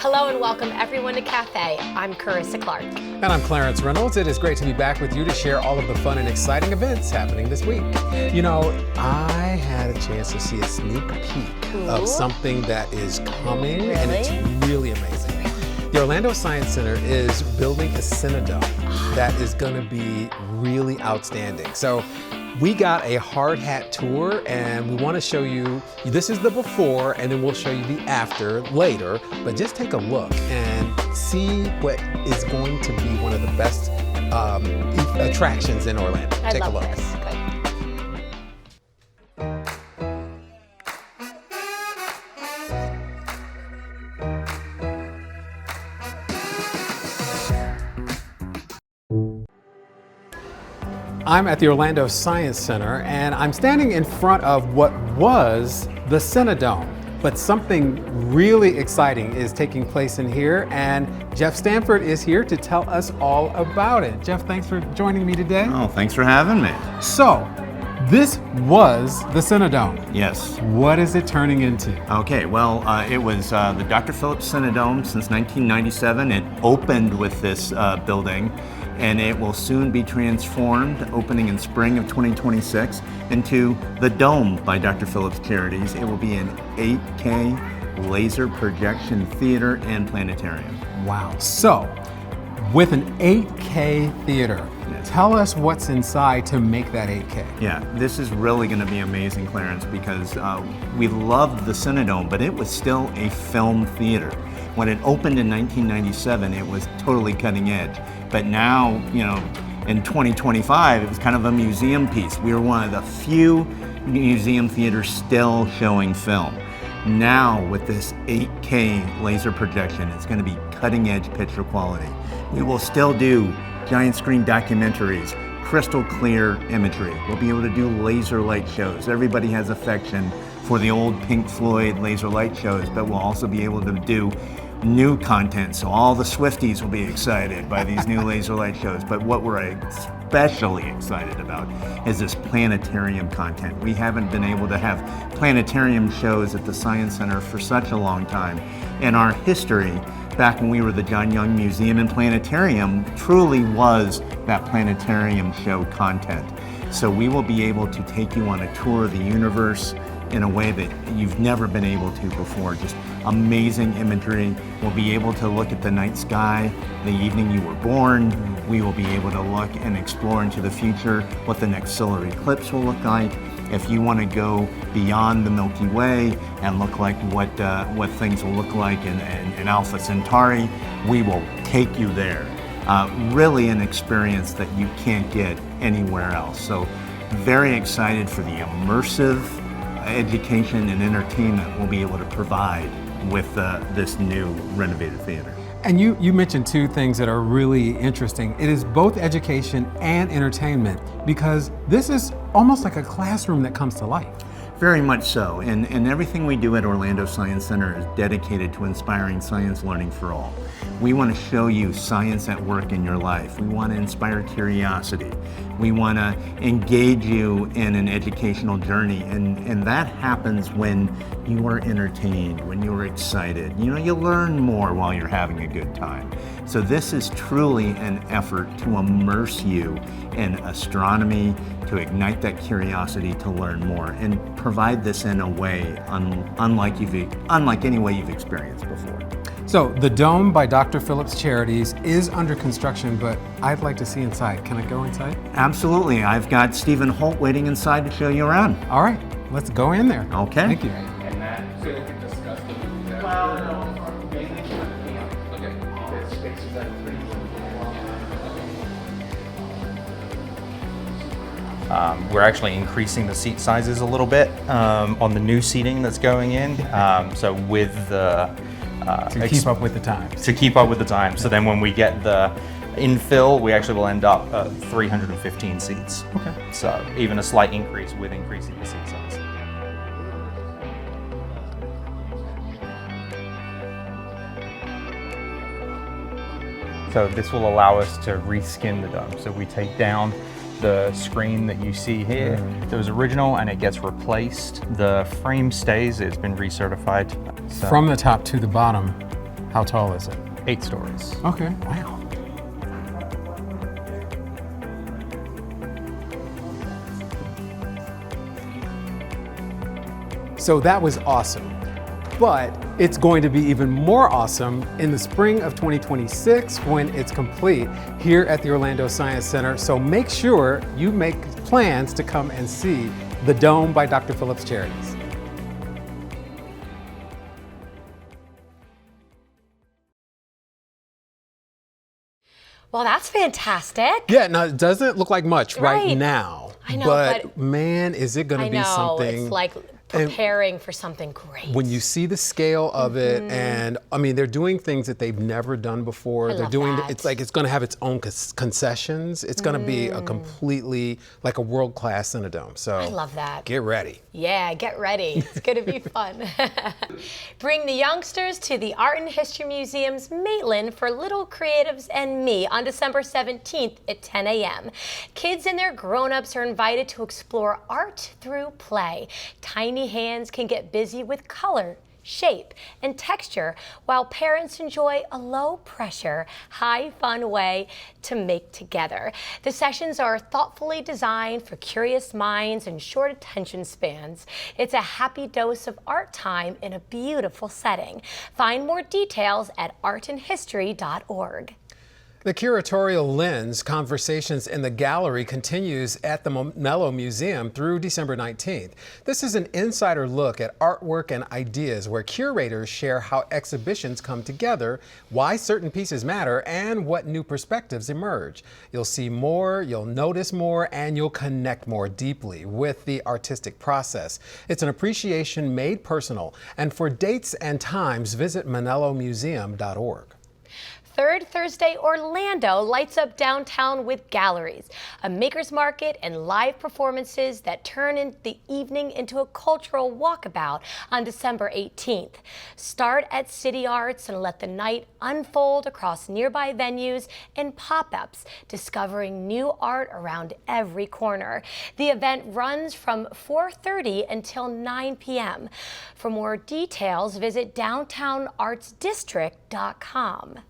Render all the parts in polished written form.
Hello and welcome everyone to Cafe. I'm Carissa Clark. And I'm Clarence Reynolds. It is great to be back with you to share all of the fun and exciting events happening this week. You know, I had a chance to see a sneak peek of something that is coming, and it's really amazing. The Orlando Science Center is building a Cinedome that is going to be really outstanding. So we got a hard hat tour, and we want to show you, this is the before, and then we'll show you the after later, but just take a look and see what is going to be one of the best attractions in Orlando. Take a look. This. Good. I'm at the Orlando Science Center, and I'm standing in front of what was the Cinedome. But something really exciting is taking place in here, and Jeff Stanford is here to tell us all about it. Jeff, thanks for joining me today. Oh, thanks for having me. So, this was the Cinedome. Yes. What is it turning into? Okay, well, it was the Dr. Phillips Cinedome since 1997. It opened with this building, and it will soon be transformed, opening in spring of 2026, into the Dome by Dr. Phillips Charities. It will be an 8K laser projection theater and planetarium. Wow. So, with an 8K theater, tell us what's inside to make that 8K. Yeah, this is really going to be amazing, Clarence, because we loved the Cinedome, but it was still a film theater. When it opened in 1997, it was totally cutting edge. But now, you know, in 2025, it was kind of a museum piece. We were one of the few museum theaters still showing film. Now, with this 8K laser projection, it's going to be cutting edge picture quality. We will still do giant screen documentaries, crystal clear imagery. We'll be able to do laser light shows. Everybody has affection for the old Pink Floyd laser light shows, but we'll also be able to do new content. So all the Swifties will be excited by these new laser light shows. But what we're especially excited about is this planetarium content. We haven't been able to have planetarium shows at the Science Center for such a long time. In our history, back when we were the John Young Museum and Planetarium, truly was that planetarium show content. So we will be able to take you on a tour of the universe in a way that you've never been able to before. Just amazing imagery. We'll be able to look at the night sky the evening you were born. We will be able to look and explore into the future what the next solar eclipse will look like. If you want to go beyond the Milky Way and look like what things will look like in Alpha Centauri, we will take you there. Really an experience that you can't get anywhere else. So very excited for the immersive education and entertainment we'll be able to provide with this new renovated theater. And you mentioned two things that are really interesting. It is both education and entertainment, because this is almost like a classroom that comes to life. Very much so, and everything we do at Orlando Science Center is dedicated to inspiring science learning for all. We want to show you science at work in your life. We want to inspire curiosity. We want to engage you in an educational journey, and that happens when you are entertained, when you're excited. You know, you learn more while you're having a good time. So this is truly an effort to immerse you in astronomy, to ignite that curiosity to learn more, and provide this in a way unlike any way you've experienced before. So the Dome by Dr. Phillips Charities is under construction, but I'd like to see inside. Can I go inside? Absolutely. I've got Stephen Holt waiting inside to show you around. All right, let's go in there. Okay. Thank you. We're actually increasing the seat sizes a little bit on the new seating that's going in. So with the To keep up with the times. To keep up with the times. So then when we get the infill, we actually will end up at 315 seats. Okay. So even a slight increase with increasing the seat size. So this will allow us to reskin the dome. So we take down the screen that you see here that was original, and it gets replaced. The frame stays, it's been recertified. So From the top to the bottom, How tall is it? 8 stories. Okay. Wow. So that was awesome. But it's going to be even more awesome in the spring of 2026 when it's complete here at the Orlando Science Center. So make sure you make plans to come and see the Dome by Dr. Phillips Charities. Well, that's fantastic. Yeah, now it doesn't look like much right Right. now. I know, but man, is it going I to be know, something. it's like preparing for something great. When you see the scale of it, and I mean, they're doing things that they've never done before. I They're love doing that. it's like it's going to have its own concessions. It's going to be a completely like a world-class Cinedome. So I love that. Get ready. Yeah, get ready. It's going to be fun. Bring the youngsters to the Art and History Museum's Maitland for Little Creatives and Me on December 17th at 10 a.m. Kids and their grown-ups are invited to explore art through play. Tiny hands can get busy with color, shape, and texture, while parents enjoy a low-pressure, high-fun way to make together. The sessions are thoughtfully designed for curious minds and short attention spans. It's a happy dose of art time in a beautiful setting. Find more details at artandhistory.org. The curatorial lens, Conversations in the Gallery, continues at the Mello Museum through December 19th. This is an insider look at artwork and ideas where curators share how exhibitions come together, why certain pieces matter, and what new perspectives emerge. You'll see more, you'll notice more, and you'll connect more deeply with the artistic process. It's an appreciation made personal, and for dates and times, visit ManelloMuseum.org. Third Thursday Orlando lights up downtown with galleries, a maker's market, and live performances that turn in the evening into a cultural walkabout on December 18th. Start at City Arts and let the night unfold across nearby venues and pop-ups, discovering new art around every corner. The event runs from 4:30 until 9 p.m. For more details, visit downtownartsdistrict.com.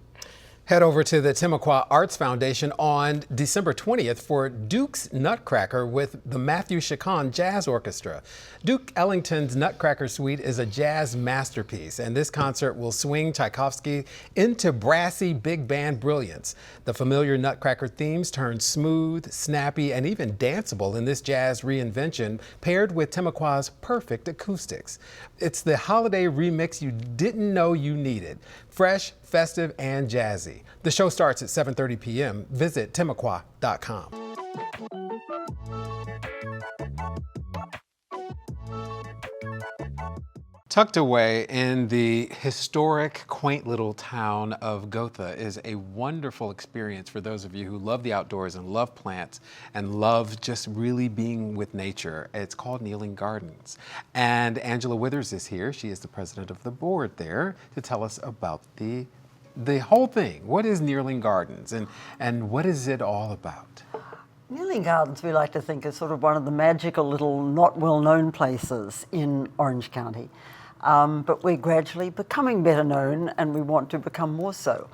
Head over to the Timucua Arts Foundation on December 20th for Duke's Nutcracker with the Matthew Chacon Jazz Orchestra. Duke Ellington's Nutcracker Suite is a jazz masterpiece, and this concert will swing Tchaikovsky into brassy big band brilliance. The familiar Nutcracker themes turn smooth, snappy, and even danceable in this jazz reinvention, paired with Timucua's perfect acoustics. It's the holiday remix you didn't know you needed. Fresh, festive, and jazzy. The show starts at 7:30 p.m. Visit Timucua.com. Tucked away in the historic, quaint little town of Gotha is a wonderful experience for those of you who love the outdoors and love plants and love just really being with nature. It's called Kneeling Gardens. And Angela Withers is here. She is the president of the board there to tell us about the whole thing. What is Kneeling Gardens and what is it all about? Kneeling Gardens, we like to think, is sort of one of the magical little not well-known places in Orange County. But we're gradually becoming better known, and we want to become more so.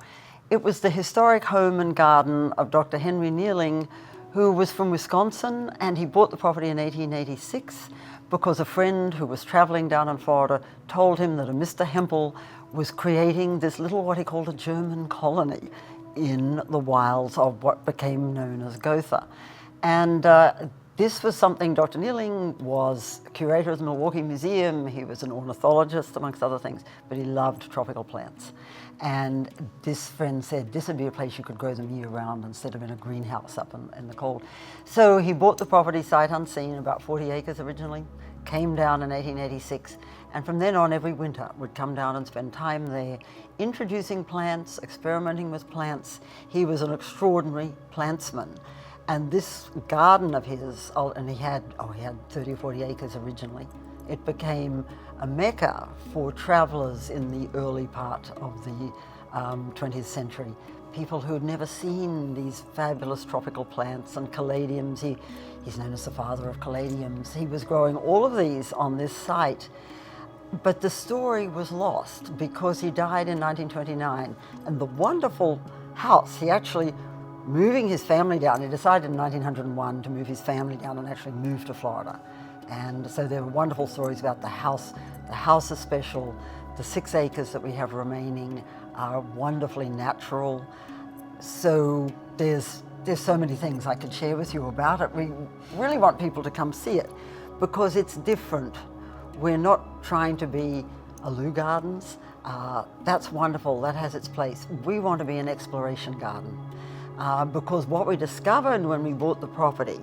It was the historic home and garden of Dr. Henry Kneeling, who was from Wisconsin, and he bought the property in 1886 because a friend who was traveling down in Florida told him that a Mr. Hempel was creating this little, what he called a German colony in the wilds of what became known as Gotha. And this was something Dr. Kneeling was curator of the Milwaukee Museum. He was an ornithologist, amongst other things, but he loved tropical plants. And this friend said this would be a place you could grow them year-round instead of in a greenhouse up in the cold. So he bought the property sight unseen, about 40 acres originally, came down in 1886, and from then on every winter would come down and spend time there, introducing plants, experimenting with plants. He was an extraordinary plantsman. And this garden of his, and he had 30 or 40 acres originally, it became a mecca for travelers in the early part of the 20th century. People who had never seen these fabulous tropical plants and caladiums. He's known as the father of caladiums. He was growing all of these on this site. But the story was lost because he died in 1929, and the wonderful house, he actually, moving his family down, he decided in 1901 to move his family down and actually move to Florida. And so there are wonderful stories about the house. The house is special. The 6 acres that we have remaining are wonderfully natural. So there's so many things I could share with you about it. We really want people to come see it because it's different. We're not trying to be a Lou Gardens. That's wonderful, that has its place. We want to be an exploration garden because what we discovered when we bought the property,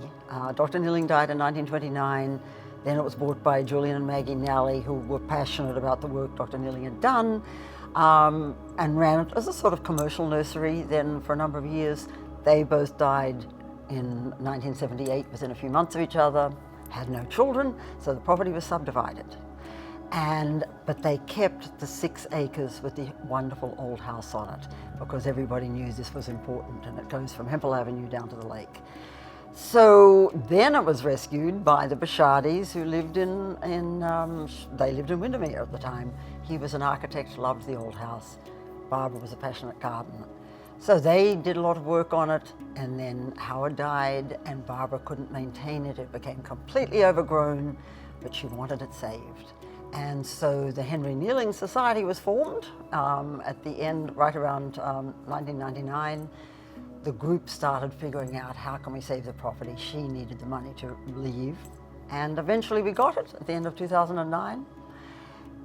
Dr. Nealing died in 1929, then it was bought by Julian and Maggie Nally, who were passionate about the work Dr. Nealing had done, and ran it as a sort of commercial nursery. Then for a number of years, they both died in 1978 within a few months of each other, had no children, so the property was subdivided. But they kept the 6 acres with the wonderful old house on it because everybody knew this was important, and it goes from Hempel Avenue down to the lake. So then it was rescued by the Bashardis, who lived they lived in Windermere at the time. He was an architect, loved the old house. Barbara was a passionate gardener. So they did a lot of work on it, and then Howard died and Barbara couldn't maintain it. It became completely overgrown, but she wanted it saved. And so the Henry Nealing Society was formed at the end, right around 1999. The group started figuring out how can we save the property. She needed the money to leave. And eventually we got it at the end of 2009.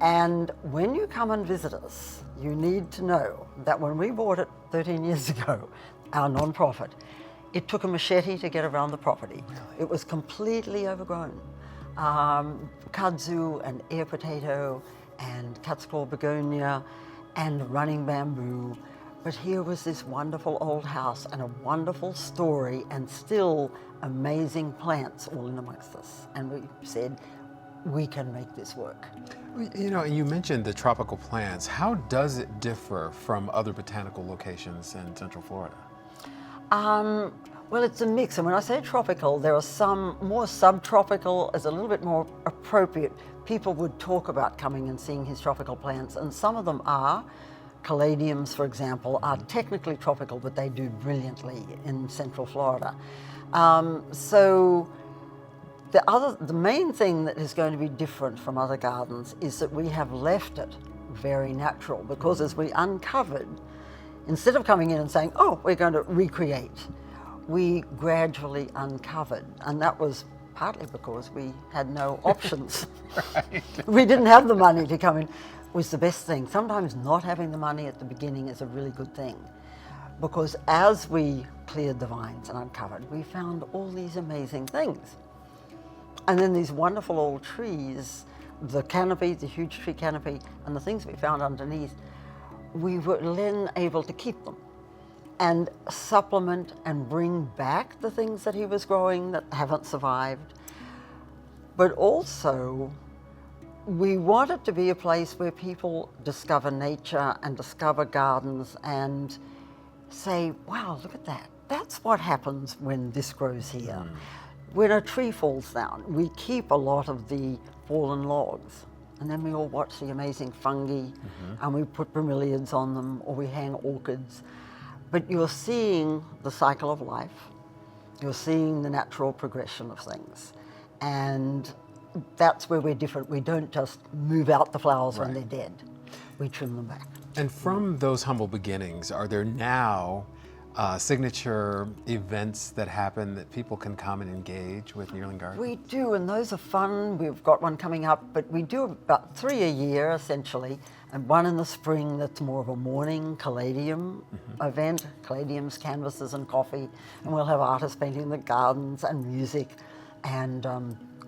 And when you come and visit us, you need to know that when we bought it 13 years ago, our non-profit, it took a machete to get around the property. It was completely overgrown. Kudzu and air potato and cat's claw begonia and running bamboo. But here was this wonderful old house and a wonderful story and still amazing plants all in amongst us. And we said, we can make this work. You know, you mentioned the tropical plants. How does it differ from other botanical locations in Central Florida? Well, it's a mix. And when I say tropical, there are some more subtropical, is a little bit more appropriate. People would talk about coming and seeing his tropical plants, and some of them are. Caladiums, for example, are technically tropical, but they do brilliantly in Central Florida. So the main thing that is going to be different from other gardens is that we have left it very natural, because as we uncovered, instead of coming in and saying, oh, we're going to recreate, we gradually uncovered. And that was partly because we had no options. Right. We didn't have the money to come in. Was the best thing. Sometimes not having the money at the beginning is a really good thing, because as we cleared the vines and uncovered, we found all these amazing things. And then these wonderful old trees, the canopy, the huge tree canopy, and the things we found underneath, we were then able to keep them and supplement and bring back the things that he was growing that haven't survived. But also, we want it to be a place where people discover nature and discover gardens and say, wow, look at that. That's what happens when this grows here. When a tree falls down, we keep a lot of the fallen logs, and then we all watch the amazing fungi, and we put bromeliads on them, or we hang orchids. But you're seeing the cycle of life. You're seeing the natural progression of things. And that's where we're different. We don't just move out the flowers when they're dead. We trim them back. And from those humble beginnings, are there now signature events that happen that people can come and engage with Nealing Garden? We do, and those are fun. We've got one coming up, but we do about 3 a year, essentially, and one in the spring that's more of a morning caladium event, caladiums, canvases, and coffee, and we'll have artists painting the gardens and music and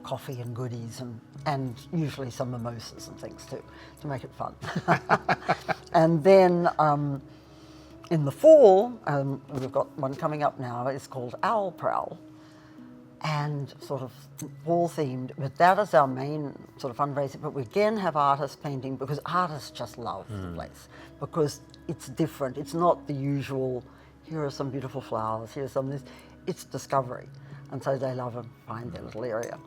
coffee and goodies and usually some mimosas and things too, to make it fun. And then in the fall, we've got one coming up now, it's called Owl Prowl, and sort of fall themed, but that is our main sort of fundraiser. But we again have artists painting, because artists just love the place, because it's different. It's not the usual, here are some beautiful flowers, here's some this, it's discovery. And so they love and find their little area.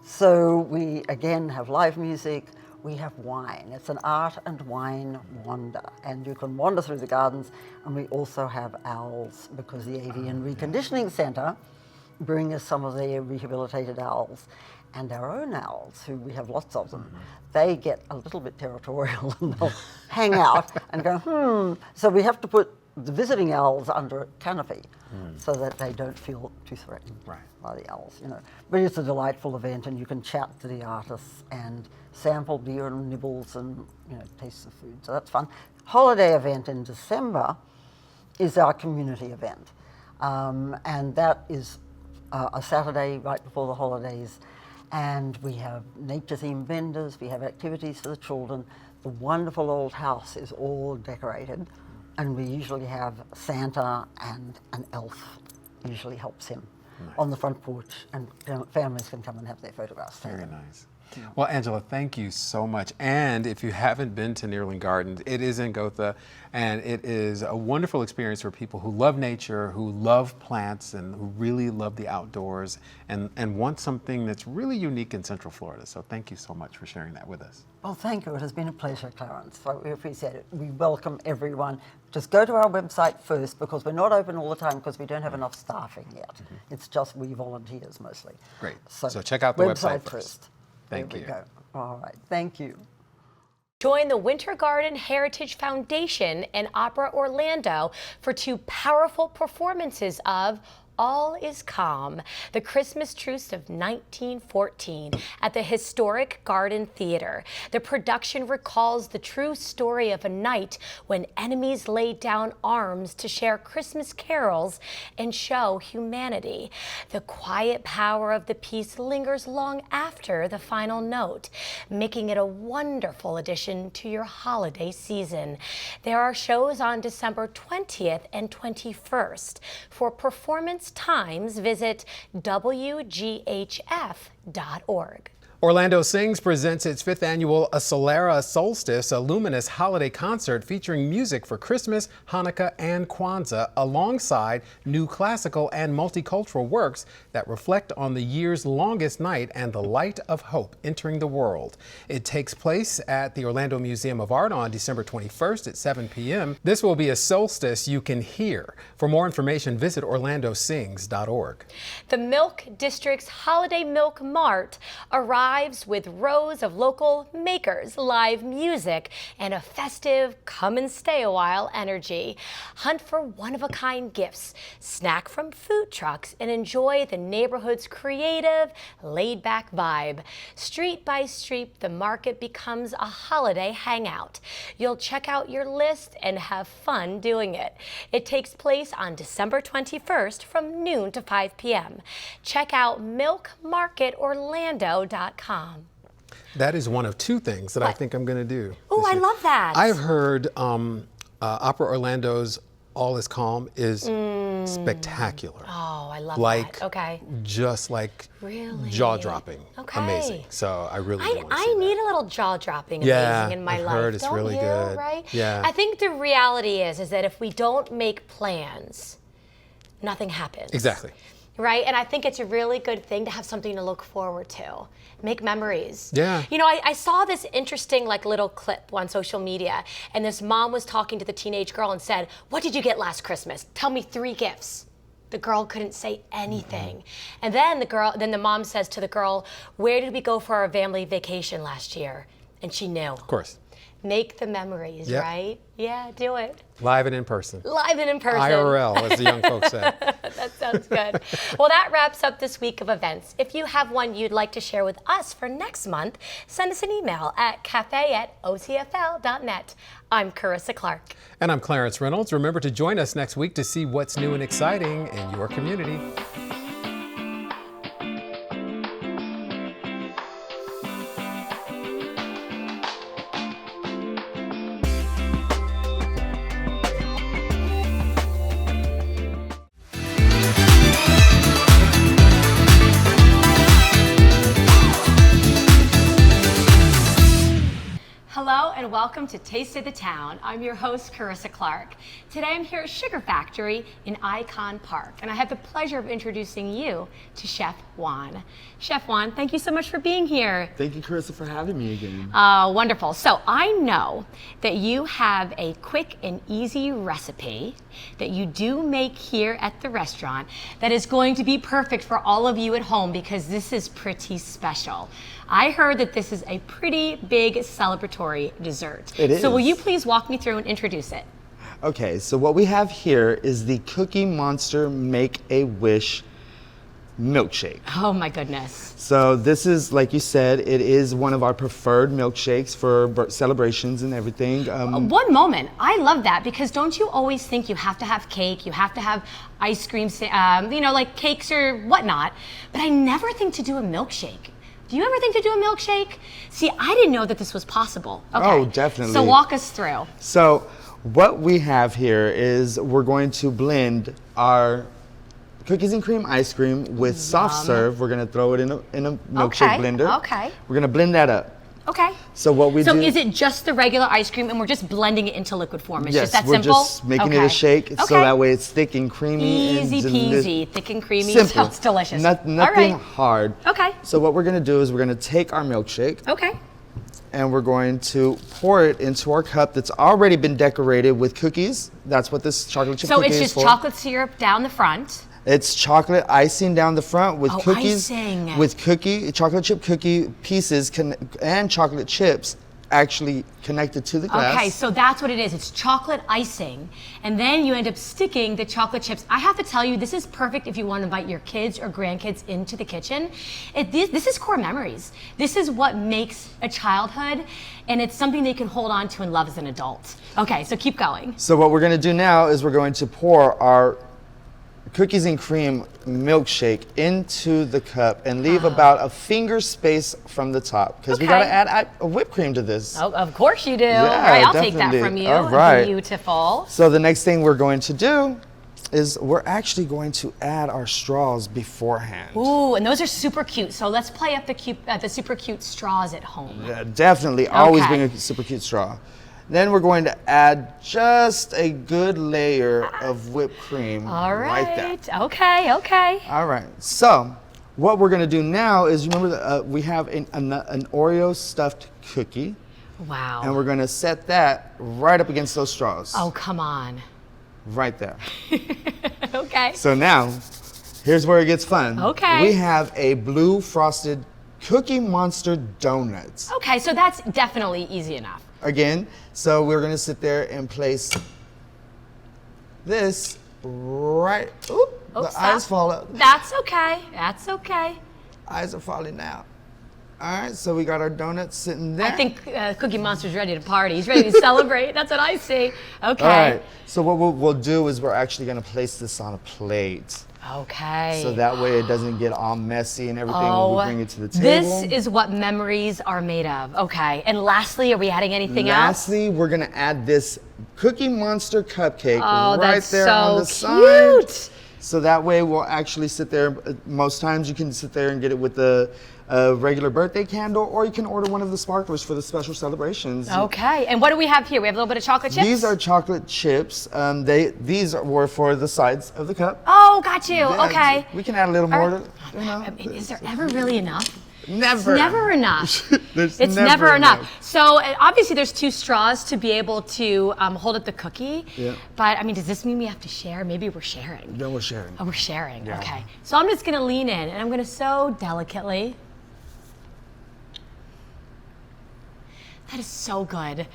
So we again have live music, we have wine. It's an art and wine wander, and you can wander through the gardens. And we also have owls, because the Avian Reconditioning Centre bring us some of their rehabilitated owls. And our own owls, who we have lots of them, they get a little bit territorial and they'll hang out and go, So we have to put the visiting owls under a canopy so that they don't feel too threatened by the owls, you know. But it's a delightful event, and you can chat to the artists and sample beer and nibbles and, you know, taste the food. So that's fun. Holiday event in December is our community event. And that is a Saturday right before the holidays. And we have nature-themed vendors, we have activities for the children. The wonderful old house is all decorated, and we usually have Santa, and an elf usually helps him on the front porch, and families can come and have their photographs taken. Very nice. Well, Angela, thank you so much. And if you haven't been to Neerling Gardens, it is in Gotha, and it is a wonderful experience for people who love nature, who love plants, and who really love the outdoors, and want something that's really unique in Central Florida. So thank you so much for sharing that with us. Well, thank you. It has been a pleasure, Clarence. We appreciate it. We welcome everyone. Just go to our website first, because we're not open all the time because we don't have enough staffing yet. It's just we volunteers mostly. Great. So check out the website first. first. Thank you. There we go. All right. Thank you. Join the Winter Garden Heritage Foundation and Opera Orlando for 2 powerful performances of All Is Calm, the Christmas truce of 1914 at the historic Garden Theater. The production recalls the true story of a night when enemies laid down arms to share Christmas carols and show humanity. The quiet power of the piece lingers long after the final note, making it a wonderful addition to your holiday season. There are shows on December 20th and 21st. For performance times, visit WGHF.org. Orlando Sings presents its 5th annual A Solera Solstice, a luminous holiday concert featuring music for Christmas, Hanukkah, and Kwanzaa, alongside new classical and multicultural works that reflect on the year's longest night and the light of hope entering the world. It takes place at the Orlando Museum of Art on December 21st at 7 p.m. This will be a solstice you can hear. For more information, visit orlandosings.org. The Milk District's Holiday Milk Mart arrives with rows of local makers, live music, and a festive come and stay a while energy. Hunt for one-of-a-kind gifts, snack from food trucks, and enjoy the neighborhood's creative, laid-back vibe. Street by street, the market becomes a holiday hangout. You'll check out your list and have fun doing it. It takes place on December 21st from noon to 5 p.m. Check out milkmarketorlando.com. That is one of 2 things that I think I'm going to do. Oh, I love that. I've heard Opera Orlando's All Is Calm is spectacular. Oh, I love like, that. Okay. Just like Really? jaw-dropping. Okay. Amazing. So I really want to see I need that. a little jaw-dropping Yeah, amazing in my I've life. heard it's Don't really you? good. Right? Yeah. I think the reality is that if we don't make plans, nothing happens. Exactly. Right? And I think it's a really good thing to have something to look forward to. Make memories. Yeah. You know, I saw this interesting little clip on social media, and this mom was talking to the teenage girl and said, "What did you get last Christmas? Tell me 3 gifts." The girl couldn't say anything. And then the mom says to the girl, "Where did we go for our family vacation last year?" And she knew. Of course. Make the memories, Yep. right? Yeah, do it. Live and in person. Live and in person. IRL, as the young folks say. That sounds good. Well, that wraps up this week of events. If you have one you'd like to share with us for next month, send us an email at cafe@ocfl.net. I'm Carissa Clark. And I'm Clarence Reynolds. Remember to join us next week to see what's new and exciting in your community. Hello and welcome welcome to Taste of the Town. I'm your host, Carissa Clark. Today I'm here at Sugar Factory in Icon Park, and I have the pleasure of introducing you to Chef Juan. Chef Juan, thank you so much for being here. Thank you, Carissa, for having me again. Wonderful. So I know that you have a quick and easy recipe that you do make here at the restaurant that is going to be perfect for all of you at home because this is pretty special. I heard that this is a pretty big celebratory dessert. It So will is. you please walk me through and introduce it? Okay, so what we have here is the Cookie Monster Make-A-Wish milkshake. Oh my goodness. So this is, like you said, it is one of our preferred milkshakes for celebrations and everything. One moment. I love that because don't you always think you have to have cake, you have to have ice cream, like cakes or whatnot, but I never think to do a milkshake. Do you ever think to do a milkshake? See, I didn't know that this was possible. Okay. Oh, definitely. So walk us through. So what we have here is we're going to blend our cookies and cream ice cream with soft serve. We're going to throw it in a milkshake blender. Okay. We're going to blend that up. Okay. So what we So do is it just the regular ice cream and we're just blending it into liquid form? It's yes, just that we're simple? just making it a shake so that way it's thick and creamy. Easy and peasy, thick and creamy. Simple. Sounds delicious. Nothing All right. hard. Okay. So what we're gonna do is we're gonna take our milkshake Okay. and we're going to pour it into our cup that's already been decorated with cookies. That's what this chocolate chip So cookie it's is just for. chocolate syrup down the front. It's chocolate icing down the front with Oh, cookies, icing. with chocolate chip cookie pieces and chocolate chips actually connected to the glass. Okay, so that's what it is. It's chocolate icing, and then you end up sticking the chocolate chips. I have to tell you, this is perfect if you want to invite your kids or grandkids into the kitchen. This is core memories. This is what makes a childhood, and it's something they can hold on to and love as an adult. Okay, so keep going. So what we're gonna do now is we're going to pour our cookies and cream milkshake into the cup and leave about a finger space from the top because we gotta Okay. add a whipped cream to this. Oh, of course you do. Yeah, All right, I'll take that definitely. from you. All right. Beautiful. So the next thing we're going to do is we're actually going to add our straws beforehand. Ooh, and those are super cute. So let's play up the super cute straws at home. Yeah, definitely, always Okay. bring a super cute straw. Then we're going to add just a good layer of whipped cream All like right. that. Okay. All right, so what we're gonna do now is, remember that we have an Oreo stuffed cookie, Wow. and we're gonna set that right up against those straws. Oh, come on. Right there. Okay. So now, here's where it gets fun. Okay. We have a blue frosted Cookie Monster donuts. Okay, so that's definitely easy enough. Again, so we're gonna sit there and place this right, oop, Oh, the stop. eyes fall out. That's okay. That's okay. Eyes are falling out. All right, so we got our donuts sitting there. I think Cookie Monster's ready to party. He's ready to celebrate. That's what I see. Okay. All right, so what we'll do is we're actually gonna place this on a plate. Okay. So that way it doesn't get all messy and everything when we bring it to the table. This is what memories are made of. Okay. And lastly, are we adding anything else? Lastly, we're gonna add this Cookie Monster cupcake Oh, right that's there so on the side. cute. So that way we'll actually sit there. Most times you can sit there and get it with the regular birthday candle, or you can order one of the sparklers for the special celebrations. Okay. And what do we have here? We have a little bit of chocolate chips? These are chocolate chips. These were for the sides of the cup. Oh, got you. Yeah, Okay. We can add a little All more. right. I mean, is there ever really enough? Never. It's never enough. There's It's never enough. So obviously there's 2 straws to be able to hold up the cookie. Yeah. But I mean, does this mean we have to share? Maybe we're sharing. Then we're sharing. Oh, we're sharing. Yeah. Okay. So I'm just gonna lean in and I'm gonna so delicately. That is so good.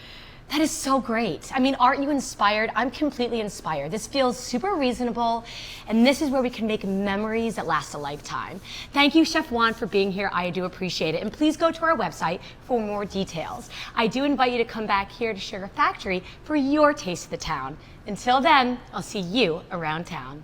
That is so great. I mean, aren't you inspired? I'm completely inspired. This feels super reasonable, and this is where we can make memories that last a lifetime. Thank you, Chef Juan, for being here. I do appreciate it. And please go to our website for more details. I do invite you to come back here to Sugar Factory for your taste of the town. Until then, I'll see you around town.